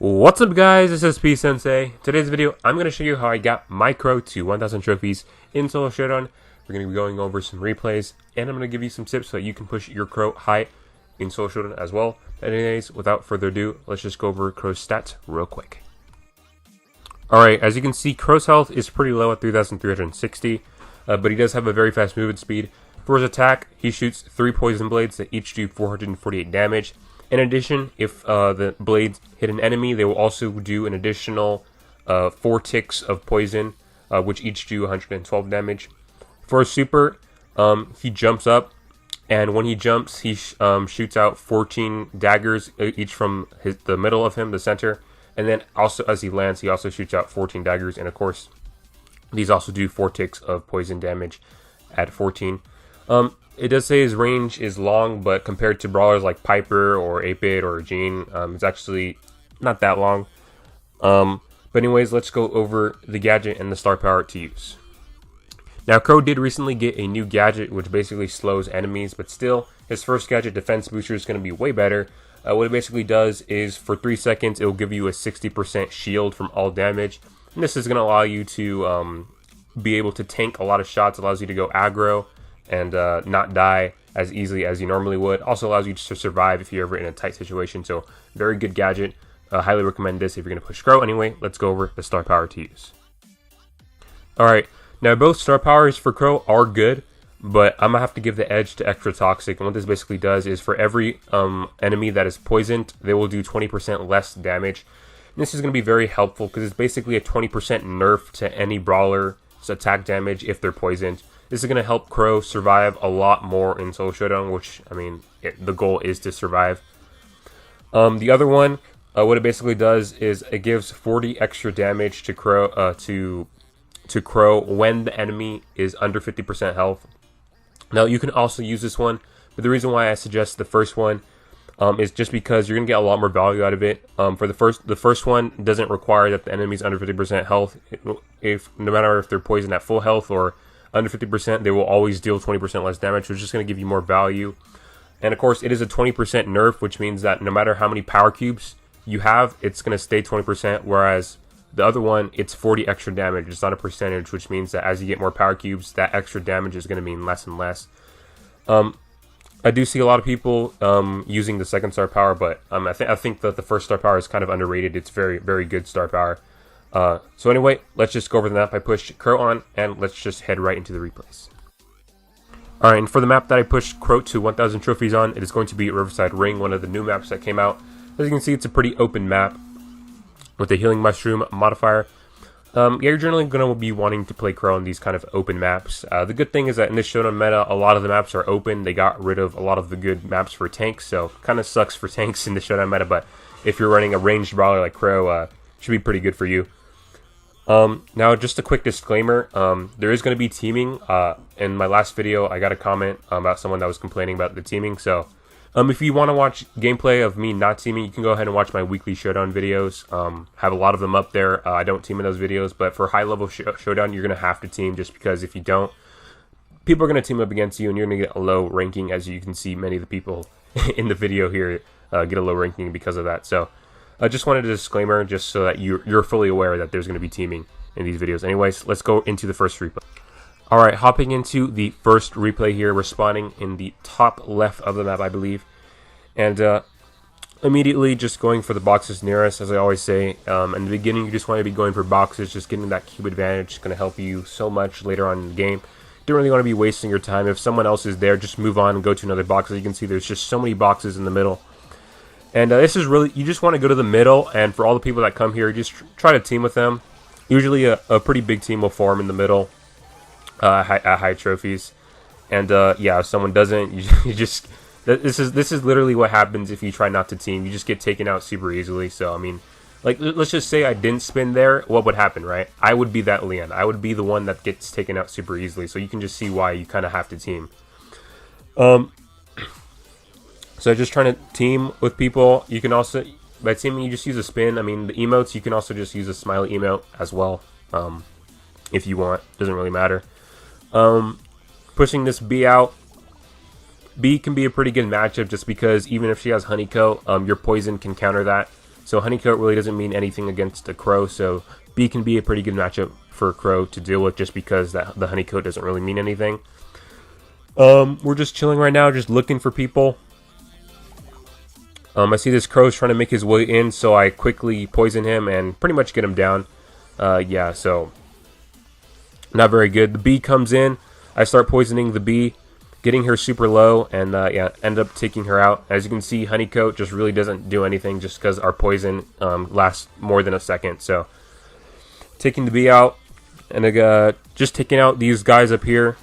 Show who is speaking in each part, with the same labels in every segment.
Speaker 1: What's up guys, this is Sensei. Today's video, I'm going to show you how I got my crow to 1000 trophies in Solo Showdown. We're going to be going over some replays, and I'm going to give you some tips so that you can push your crow high in Solo Showdown as well. But anyways, without further ado, let's just go over crow's stats real quick. Alright, as you can see, crow's health is pretty low at 3,360, but he does have a very fast movement speed. For his attack, he shoots 3 poison blades that each do 448 damage. In addition, if the blades hit an enemy, they will also do an additional 4 ticks of poison, which each do 112 damage. For a super, he jumps up, and when he jumps, he shoots out 14 daggers, each from the middle of him, the center. And then also, as he lands, he also shoots out 14 daggers, and of course, these also do 4 ticks of poison damage at 14. It does say his range is long, but compared to brawlers like Piper or 8-Bit or Jean, it's actually not that long. But anyways, let's go over the gadget and the star power to use. Now, Crow did recently get a new gadget, which basically slows enemies, but still, his first gadget, Defense Booster, is going to be way better. What it basically does is, for 3 seconds, it will give you a 60% shield from all damage. And this is going to allow you to be able to tank a lot of shots, allows you to go aggro and not die as easily as you normally would. Also allows you to survive if you're ever in a tight situation. So very good gadget. Highly recommend this if you're going to push Crow. Anyway, let's go over the star power to use. Alright, now both star powers for Crow are good, but I'm going to have to give the edge to Extra Toxic. And what this basically does is for every enemy that is poisoned, they will do 20% less damage. And this is going to be very helpful because it's basically a 20% nerf to any brawler's attack damage if they're poisoned. This is going to help Crow survive a lot more in Solo Showdown, which, I mean, the goal is to survive. The other one, what it basically does is it gives 40 extra damage to Crow, to Crow when the enemy is under 50% health. Now, you can also use this one, but the reason why I suggest the first one is just because you're going to get a lot more value out of it. For the first one doesn't require that the enemy's under 50% health. No matter if they're poisoned at full health or under 50%, they will always deal 20% less damage, which is just going to give you more value. And of course, it is a 20% nerf, which means that no matter how many power cubes you have, it's going to stay 20%, whereas the other one, it's 40 extra damage. It's not a percentage, which means that as you get more power cubes, that extra damage is going to mean less and less. I do see a lot of people using the second star power, but I think that the first star power is kind of underrated. It's very, very good star power. So anyway, let's just go over the map I pushed Crow on, and let's just head right into the replays. Alright, and for the map that I pushed Crow to 1000 trophies on, it is going to be Riverside Ring, one of the new maps that came out. As you can see, it's a pretty open map with a Healing Mushroom modifier. Yeah, you're generally going to be wanting to play Crow on these kind of open maps. The good thing is that in this Showdown meta, a lot of the maps are open. They got rid of a lot of the good maps for tanks, so kind of sucks for tanks in the Showdown meta, but if you're running a ranged brawler like Crow, should be pretty good for you. Now, just a quick disclaimer, there is going to be teaming. In my last video, I got a comment about someone that was complaining about the teaming, so if you want to watch gameplay of me not teaming, you can go ahead and watch my weekly Showdown videos. Have a lot of them up there. I don't team in those videos, but for high-level Showdown, you're going to have to team, just because if you don't, people are going to team up against you, and you're going to get a low ranking. As you can see, many of the people in the video here get a low ranking because of that, so I just wanted a disclaimer just so that you're fully aware that there's going to be teaming in these videos. Anyways, let's go into the first replay. Alright, hopping into the first replay here. We're spawning in the top left of the map, I believe. And immediately just going for the boxes near us, as I always say. In the beginning, you just want to be going for boxes. Just getting that cube advantage is going to help you so much later on in the game. Don't really want to be wasting your time. If someone else is there, just move on and go to another box. As you can see, there's just so many boxes in the middle. And this is really, you just want to go to the middle, and for all the people that come here, just try to team with them. Usually a pretty big team will form in the middle at high trophies. And yeah, if someone doesn't, you just, this is literally what happens if you try not to team. You just get taken out super easily. So, I mean, like, let's just say I didn't spin there, what would happen, right? I would be that Leon. I would be the one that gets taken out super easily. So you can just see why you kind of have to team. So just trying to team with people. You can also, by teaming, you just use a spin. I mean, the emotes, you can also just use a smiley emote as well, if you want. Doesn't really matter. Pushing this B out. B can be a pretty good matchup just because even if she has Honeycomb, your poison can counter that. So honeycoat really doesn't mean anything against a crow, so B can be a pretty good matchup for a crow to deal with, just because the honeycoat doesn't really mean anything. We're just chilling right now, just looking for people. I see this crow's trying to make his way in, so I quickly poison him and pretty much get him down. Yeah, so not very good. The bee comes in. I start poisoning the bee, getting her super low, and yeah, end up taking her out. As you can see, honeycoat just really doesn't do anything, just because our poison lasts more than a second. So taking the bee out, and just taking out these guys up here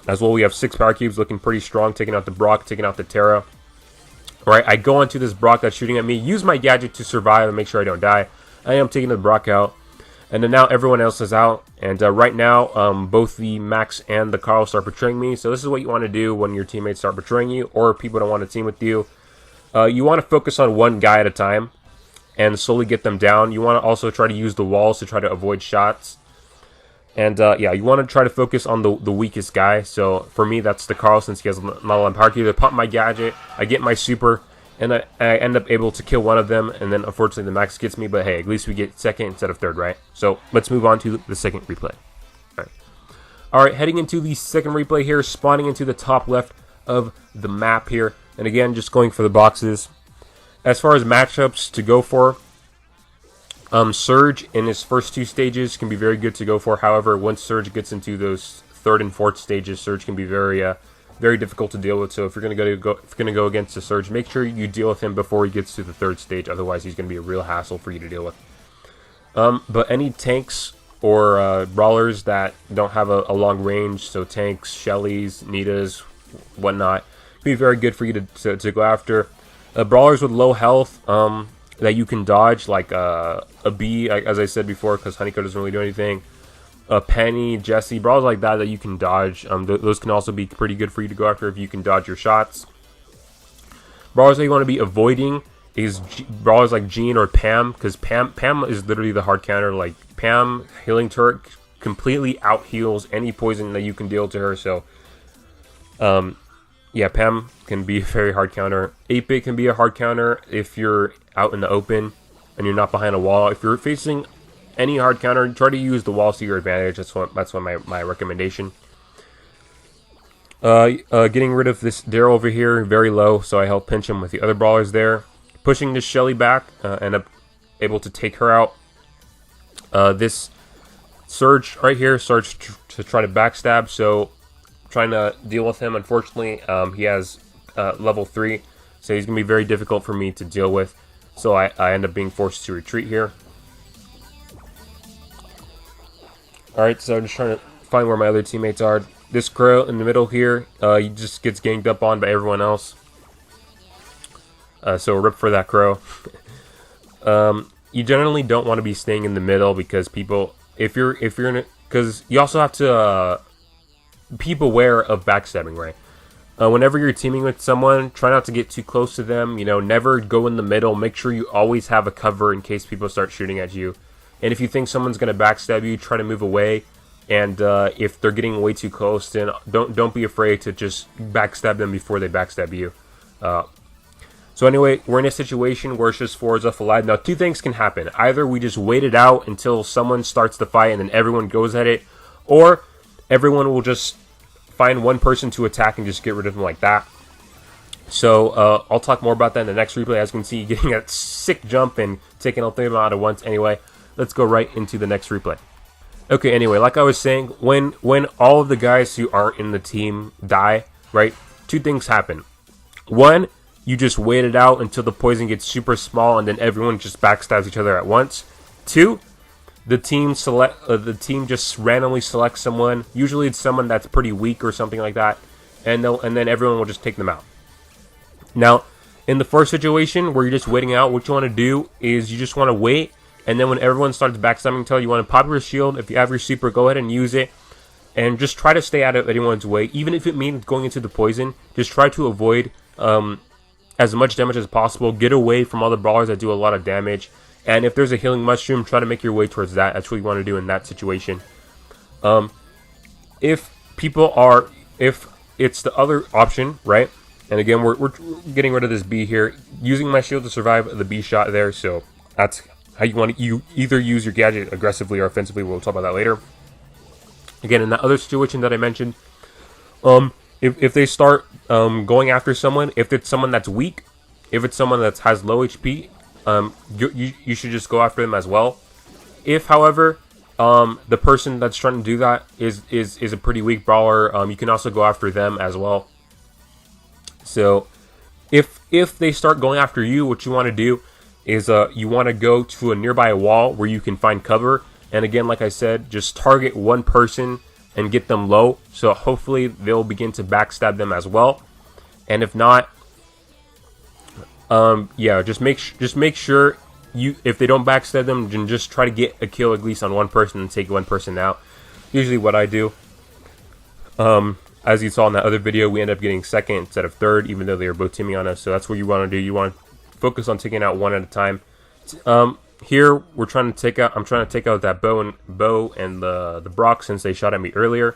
Speaker 1: as well. We have 6 power cubes, looking pretty strong. Taking out the Brock, taking out the Terra. Alright, I go onto this Brock that's shooting at me, use my gadget to survive and make sure I don't die. I am taking the Brock out, and then now everyone else is out. And right now, both the Max and the Carl start betraying me. So this is what you want to do when your teammates start betraying you, or people don't want to team with you. You want to focus on one guy at a time and slowly get them down. You want to also try to use the walls to try to avoid shots. And yeah, you want to try to focus on the weakest guy. So for me, that's the Carl, since he has not a lot of power cube. I pump my gadget, I get my super, and I end up able to kill one of them. And then unfortunately the Max gets me, but hey, at least we get second instead of third, right? So let's move on to the second replay. Alright, heading into the second replay here, spawning into the top left of the map here. And again, just going for the boxes. As far as matchups to go for, Surge in his first 2 stages can be very good to go for. However, once Surge gets into those 3rd and 4th stages, Surge can be very difficult to deal with. So if you're gonna go against a Surge, make sure you deal with him before he gets to the 3rd stage. Otherwise, he's gonna be a real hassle for you to deal with. But any tanks or brawlers that don't have a long range, so tanks, Shellys, Nitas, whatnot, can be very good for you to go after. Brawlers with low health, that you can dodge, like a bee, as I said before, because honeycoat doesn't really do anything. Penny, Jesse, brawlers like that you can dodge. Those can also be pretty good for you to go after if you can dodge your shots. Brawlers that you want to be avoiding is brawlers like Jean or Pam, because Pam is literally the hard counter. Like Pam, healing turret, completely out heals any poison that you can deal to her. So yeah, Pam can be a very hard counter. 8-bit can be a hard counter if you're out in the open and you're not behind a wall. If you're facing any hard counter, try to use the walls to your advantage. That's what my recommendation. Getting rid of this Daryl over here, very low, so I help pinch him with the other brawlers there. Pushing this Shelly back, end up able to take her out. This Surge right here starts to try to backstab, so trying to deal with him. Unfortunately, he has level 3, so he's going to be very difficult for me to deal with. So I end up being forced to retreat here. Alright, so I'm just trying to find where my other teammates are. This crow in the middle here, he just gets ganged up on by everyone else. So rip for that crow. You generally don't want to be staying in the middle, because people, if you're in it, because you also have to be aware of backstabbing, right? Whenever you're teaming with someone, try not to get too close to them. You know, never go in the middle. Make sure you always have a cover in case people start shooting at you. And if you think someone's going to backstab you, try to move away. And if they're getting way too close, then don't be afraid to just backstab them before they backstab you. So anyway, we're in a situation where it's just 4 is alive. Now, 2 things can happen. Either we just wait it out until someone starts the fight and then everyone goes at it, or everyone will just find one person to attack and just get rid of them like that. So I'll talk more about that in the next replay. As you can see, getting a sick jump and taking all 3 of them out at once. Anyway, let's go right into the next replay. Okay, anyway, like I was saying, when all of the guys who aren't in the team die, right, 2 things happen. 1, you just wait it out until the poison gets super small and then everyone just backstabs each other at once. 2, the team just randomly selects someone. Usually it's someone that's pretty weak or something like that, and then everyone will just take them out. Now, in the first situation where you're just waiting out, what you want to do is you just want to wait, and then when everyone starts backstabbing each other, you want to pop your shield. If you have your super, go ahead and use it, and just try to stay out of anyone's way. Even if it means going into the poison, just try to avoid as much damage as possible. Get away from all the brawlers that do a lot of damage. And if there's a healing mushroom, try to make your way towards that. That's what you want to do in that situation. If it's the other option, right? And again, we're getting rid of this bee here. Using my shield to survive the bee shot there. So That's how you want to either use your gadget aggressively or offensively. We'll talk about that later. Again, in that other situation that I mentioned, if they start going after someone, if it's someone that's weak, if it's someone that has low HP, you should just go after them as well. If, however, the person that's trying to do that is a pretty weak brawler, you can also go after them as well. So if they start going after you, what you want to do is you want to go to a nearby wall where you can find cover. And again, like I said, just target one person and get them low. So hopefully they'll begin to backstab them as well. And if not, yeah, just make sure if they don't backstab them, then just try to get a kill at least on one person and take one person out. Usually what I do. As you saw in that other video, we end up getting second instead of third, even though they were both teaming on us. So that's what you want to do. You want to focus on taking out one at a time. Here I'm trying to take out that bow and the Brock, since they shot at me earlier.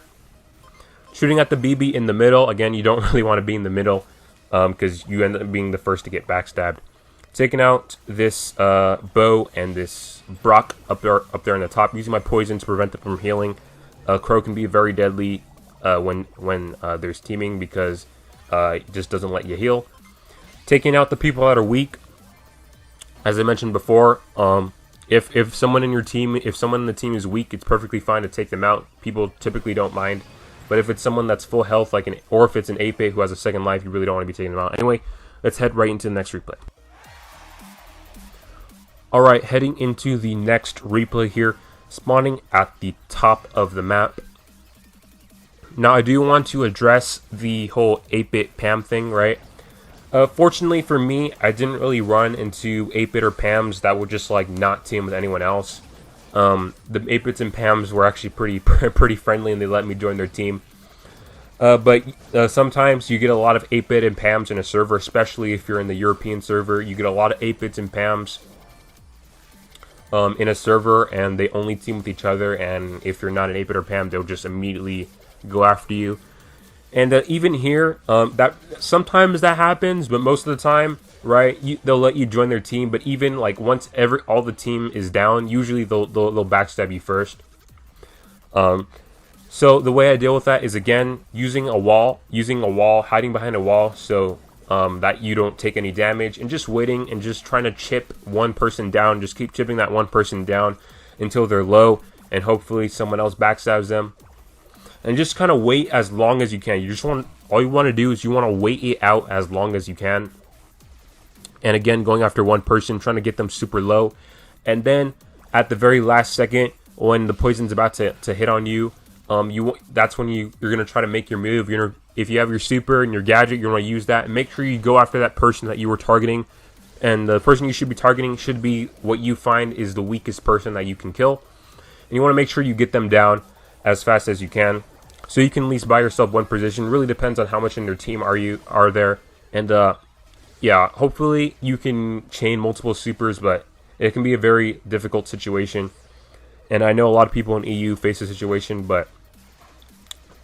Speaker 1: Shooting at the BB in the middle. Again, you don't really want to be in the middle, because you end up being the first to get backstabbed. Taking out this bow and this Brock up there in the top. Using my poison to prevent them from healing. Crow can be very deadly when there's teaming, because it just doesn't let you heal. Taking out the people that are weak. As I mentioned before, if someone in the team is weak, it's perfectly fine to take them out. People typically don't mind. But if it's someone that's full health, or if it's an 8-bit who has a second life, you really don't want to be taking them out. Anyway, let's head right into the next replay. Alright, heading into the next replay here. Spawning at the top of the map. Now, I do want to address the whole 8-bit Pam thing, right? Fortunately for me, I didn't really run into 8-bit or Pams that would just not team with anyone else. The 8-bits and Pams were actually pretty friendly, and they let me join their team. But sometimes you get a lot of 8-bit and Pams in a server, especially if you're in the European server. You get a lot of 8-bits and Pams in a server, and they only team with each other. And if you're not an 8-bit or Pam, they'll just immediately go after you. And even here, that sometimes that happens, but most of the time, right, they'll let you join their team. But even once all the team is down, usually they'll backstab you first. So the way I deal with that is, again, using a wall, hiding behind a wall, so that you don't take any damage, and just waiting and just trying to chip one person down. Just keep chipping that one person down until they're low, and hopefully someone else backstabs them. And just kind of wait as long as you can. All you want to do is you want to wait it out as long as you can. And again, going after one person, trying to get them super low. And then at the very last second, when the poison's about to hit on you, that's when you're going to try to make your move. If you have your super and your gadget, you're going to use that. And make sure you go after that person that you were targeting. And the person you should be targeting should be what you find is the weakest person that you can kill. And you want to make sure you get them down as fast as you can, so you can at least buy yourself one position. Really depends on how much in your team are there. And yeah, hopefully you can chain multiple supers, but it can be a very difficult situation. And I know a lot of people in EU face this situation, but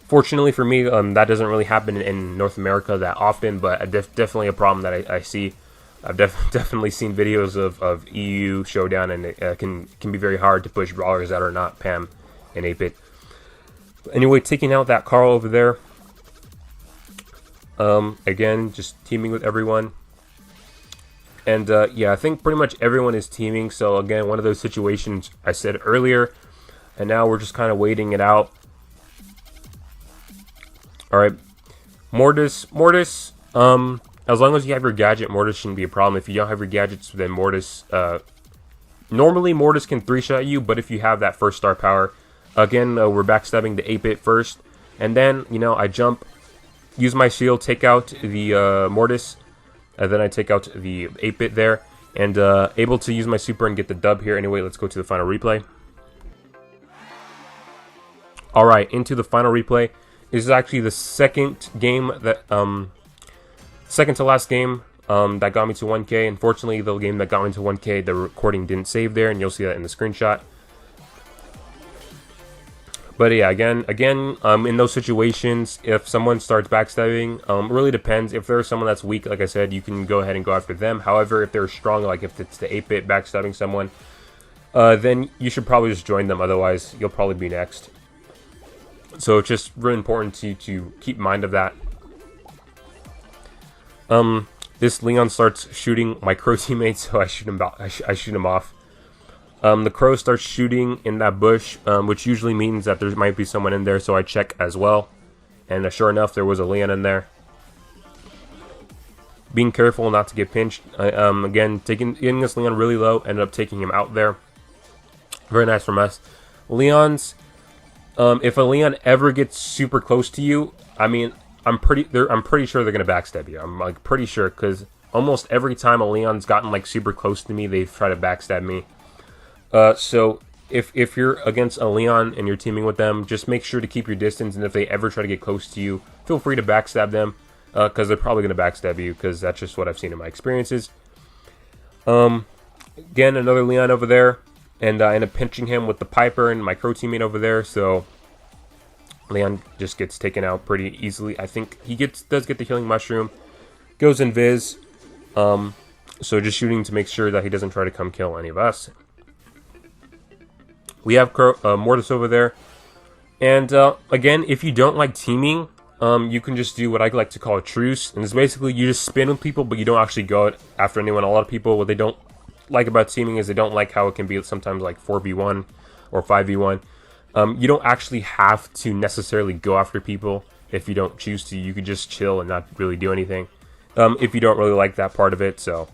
Speaker 1: fortunately for me, that doesn't really happen in North America that often. But definitely a problem that I see. I've definitely seen videos of EU Showdown, and it can be very hard to push brawlers that are not Pam and 8-bit. Anyway, taking out that Carl over there. Again, just teaming with everyone. And yeah, I think pretty much everyone is teaming. So again, one of those situations I said earlier. And now we're just kind of waiting it out. Alright. Mortis. As long as you have your gadget, Mortis shouldn't be a problem. If you don't have your gadgets, then Mortis... normally, Mortis can 3-shot you, but if you have that first star power... Again, we're backstabbing the 8-bit first, and then, I jump, use my shield, take out the Mortis, and then I take out the 8-bit there, and able to use my super and get the dub here. Anyway, let's go to the final replay. Alright, into the final replay. This is actually the second game that, second to last game that got me to 1K. Unfortunately, the game that got me to 1K, the recording didn't save there, and you'll see that in the screenshot. But yeah, again, in those situations, if someone starts backstabbing, it really depends. If there's someone that's weak, like I said, you can go ahead and go after them. However, if they're strong, like if it's the 8-bit backstabbing someone, then you should probably just join them. Otherwise, you'll probably be next. So it's just really important to keep mind of that. This Leon starts shooting my crow teammate, so I shoot him. I shoot him off. The crow starts shooting in that bush, which usually means that there might be someone in there, so I check as well. And sure enough, there was a Leon in there. Being careful not to get pinched. Again, getting this Leon really low, ended up taking him out there. Very nice from us. Leons, if a Leon ever gets super close to you, I mean, I'm pretty sure they're gonna backstab you. I'm like pretty sure, because almost every time a Leon's gotten like super close to me, they've tried to backstab me. So if you're against a Leon and you're teaming with them, just make sure to keep your distance, and if they ever try to get close to you, feel free to backstab them, because they're probably going to backstab you, because that's just what I've seen in my experiences. Again, another Leon over there, and I end up pinching him with the Piper and my crow teammate over there, so Leon just gets taken out pretty easily. I think he does get the healing mushroom, goes invis, so just shooting to make sure that he doesn't try to come kill any of us. We have Mortis over there. And again, if you don't like teaming, you can just do what I like to call a truce. And it's basically you just spin with people, but you don't actually go after anyone. A lot of people, what they don't like about teaming is they don't like how it can be sometimes like 4v1 or 5v1. You don't actually have to necessarily go after people if you don't choose to. You could just chill and not really do anything if you don't really like that part of it. So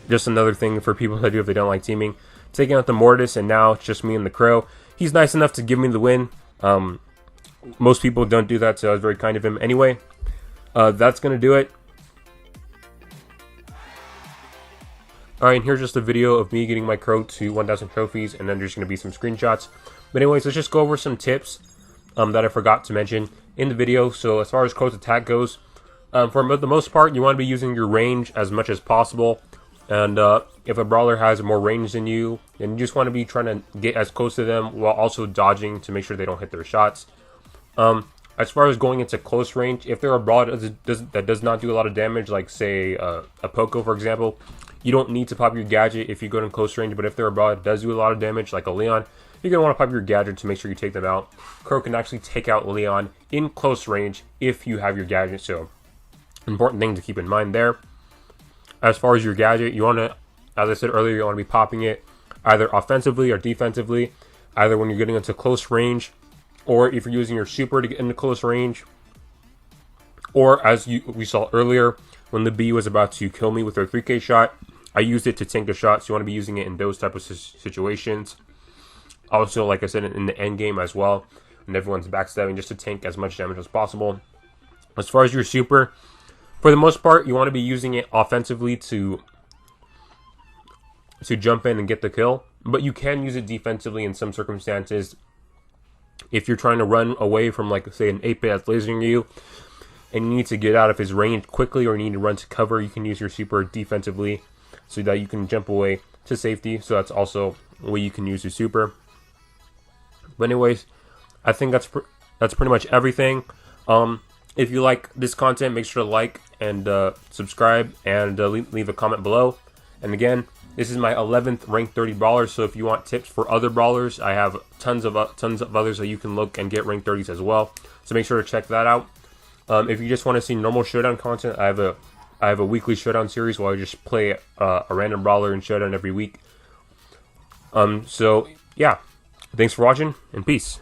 Speaker 1: just another thing for people to do if they don't like teaming. Taking out the Mortis, and now it's just me and the crow. He's nice enough to give me the win. Most people don't do that, so I was very kind of him. Anyway, that's going to do it. Alright, and here's just a video of me getting my crow to 1,000 trophies, and then there's going to be some screenshots. But anyways, let's just go over some tips that I forgot to mention in the video. So as far as crow's attack goes, for the most part, you want to be using your range as much as possible. And if a brawler has more range than you, then you just want to be trying to get as close to them while also dodging to make sure they don't hit their shots. As far as going into close range, if they're a brawler that does not do a lot of damage, like say a Poco for example, you don't need to pop your gadget if you go in close range. But if they're a brawler that does do a lot of damage, like a Leon, you're going to want to pop your gadget to make sure you take them out. Crow can actually take out Leon in close range if you have your gadget, so important thing to keep in mind there. As far as your gadget, you want to, as I said earlier, you want to be popping it either offensively or defensively, either when you're getting into close range, or if you're using your super to get into close range, or as we saw earlier, when the bee was about to kill me with her 3K shot, I used it to tank the shot, so you want to be using it in those type of situations. Also, like I said, in the end game as well, when everyone's backstabbing, just to tank as much damage as possible. As far as your super, for the most part, you want to be using it offensively to jump in and get the kill. But you can use it defensively in some circumstances. If you're trying to run away from, like, say, an 8-bit that's lasering you, and you need to get out of his range quickly, or you need to run to cover, you can use your super defensively so that you can jump away to safety. So that's also a way you can use your super. But anyways, I think that's pretty much everything. If you like this content, make sure to like and subscribe, and leave a comment below. And again, this is my 11th ranked 30 brawler, so if you want tips for other brawlers, I have tons of others that you can look and get ranked 30s as well. So make sure to check that out. If you just want to see normal Showdown content, I have a weekly Showdown series where I just play a random brawler in Showdown every week. So yeah, thanks for watching, and peace.